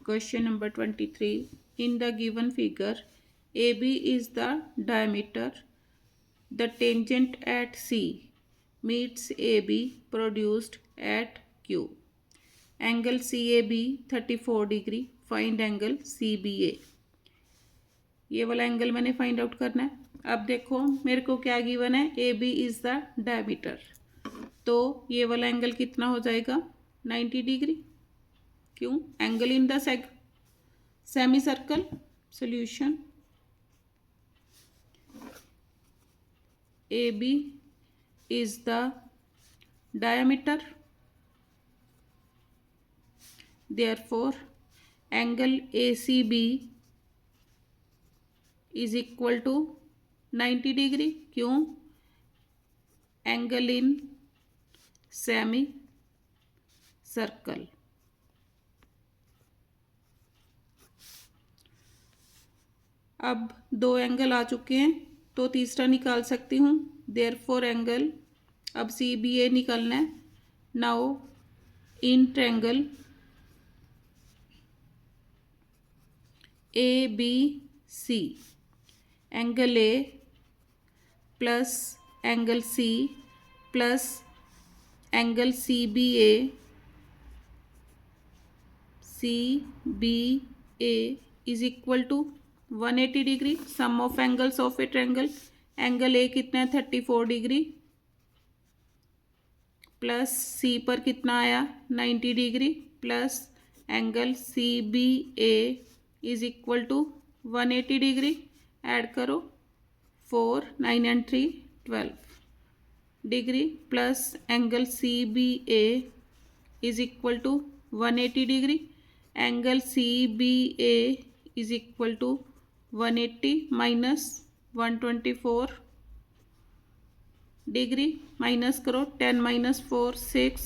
Question number 23. In the given figure, AB is the diameter. The tangent at C meets AB produced at Q. Angle CAB 34 degree. Find angle CBA. ये वाला angle मैंने find out करना है. अब देखो मेरे को क्या गिवन है, AB इज द डायमीटर. तो ये वाला एंगल कितना हो जाएगा, 90 डिग्री. क्यों, angle in the semi circle. Solution, AB is the diameter. Therefore, angle ACB is equal to 90 degree. क्यों, एंगल इन सेमी सर्कल. अब दो एंगल आ चुके हैं तो तीसरा निकाल सकती हूँ. देयरफॉर एंगल, अब CBA निकालना है. Now in triangle ABC, angle A plus angle C plus angle CBA is equal to 180 degree. Sum of angles of a triangle. Angle A कितना है, 34 डिग्री, प्लस C पर कितना आया, 90 degree, plus angle CBA is equal to 180 degree. Add करो, 4 9 and 3 12 degree, plus angle CBA is equal to 180 degree. Angle CBA is equal to 180 minus 124 degree. Minus करो, 10 minus 4 6,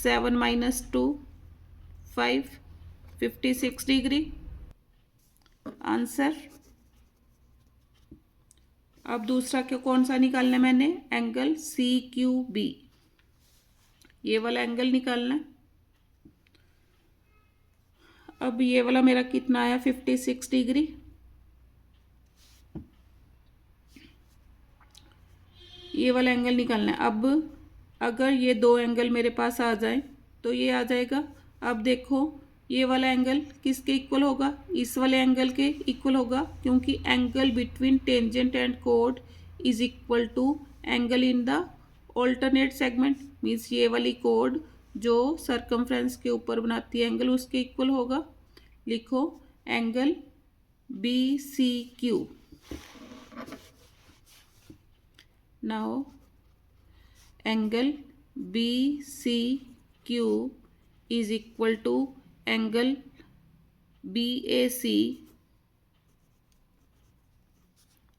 7 minus 2 5, 56 degree. Answer. अब दूसरा क्या, कौन सा निकालना है मैंने, एंगल CQB. ये वाला एंगल निकालना है. अब ये वाला मेरा कितना आया, 56 डिग्री. ये वाला एंगल निकालना है. अब अगर ये दो एंगल मेरे पास आ जाए तो ये आ जाएगा. अब देखो ये वाला एंगल किसके इक्वल होगा, इस वाले एंगल के इक्वल होगा, क्योंकि एंगल बिटवीन टेंजेंट एंड कोड is equal to angle in the alternate segment. Means ये वाली कोड जो सर्कमफ्रेंस के ऊपर बनाती है एंगल, उसके इक्वल होगा. लिखो angle BCQ. Now angle BCQ is equal to angle BAC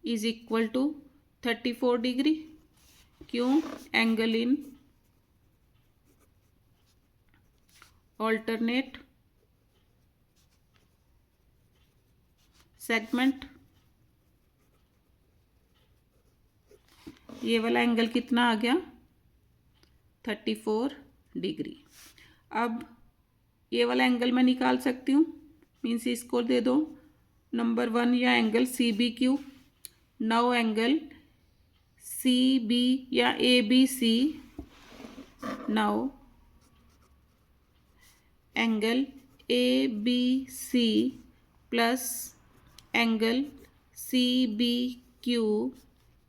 is equal to 34 degree. क्यों, एंगल इन ऑल्टरनेट सेगमेंट. ये वाला एंगल कितना आ गया, 34 डिग्री. अब ये वाला एंगल मैं निकाल सकती हूँ. मीन्स इसको दे दो नंबर 1 या angle CBQ. Now angle CB या ABC. Now angle ABC plus angle CBQ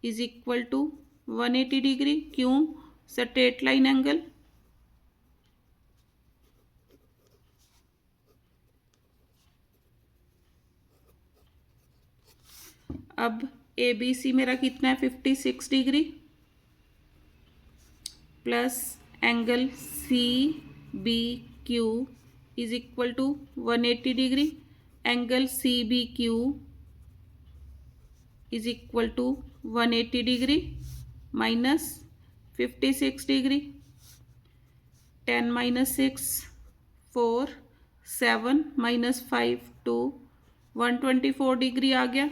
is equal to 180 degree. क्यों, स्ट्रेट लाइन एंगल. अब ABC मेरा कितना है, 56 degree, plus angle CBQ is equal to 180 degree. Angle CBQ is equal to 180 degree minus 56 degree. 10 minus 6 4, 7 minus 5 2, 124 degree आ गया.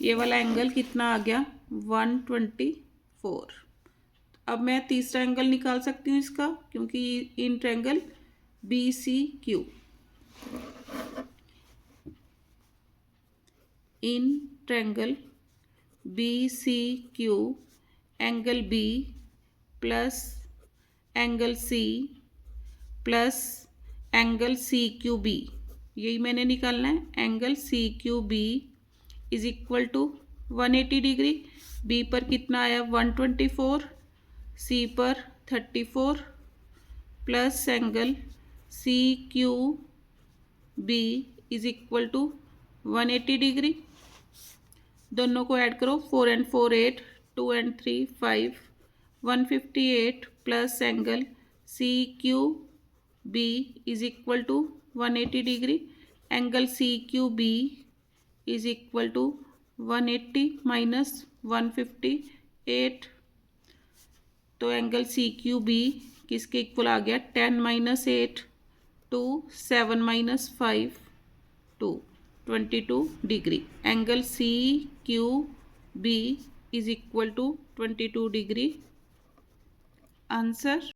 ये वाला angle कितना आ गया, 124. अब मैं तीसरा एंगल निकाल सकती हूँ इसका, क्योंकि in triangle BCQ. In triangle BCQ, angle B plus angle C plus angle C Q B, यही मैंने निकालना है. Angle C Q B is equal to 180 degree. B पर कितना आया 124, सी पर 34 plus angle C Q B is equal to 180 degree. दोनों को ऐड करो. 4 and 4 8, 2 and 3 5, 158 plus angle C Q B is equal to 180 degree. Angle C Q B is equal to 180 minus 158. तो angle C Q B किसके equal आ गया 10 minus 8 two 7 minus 5 two 22 degree. Angle C Q B is equal to 22 degree. Answer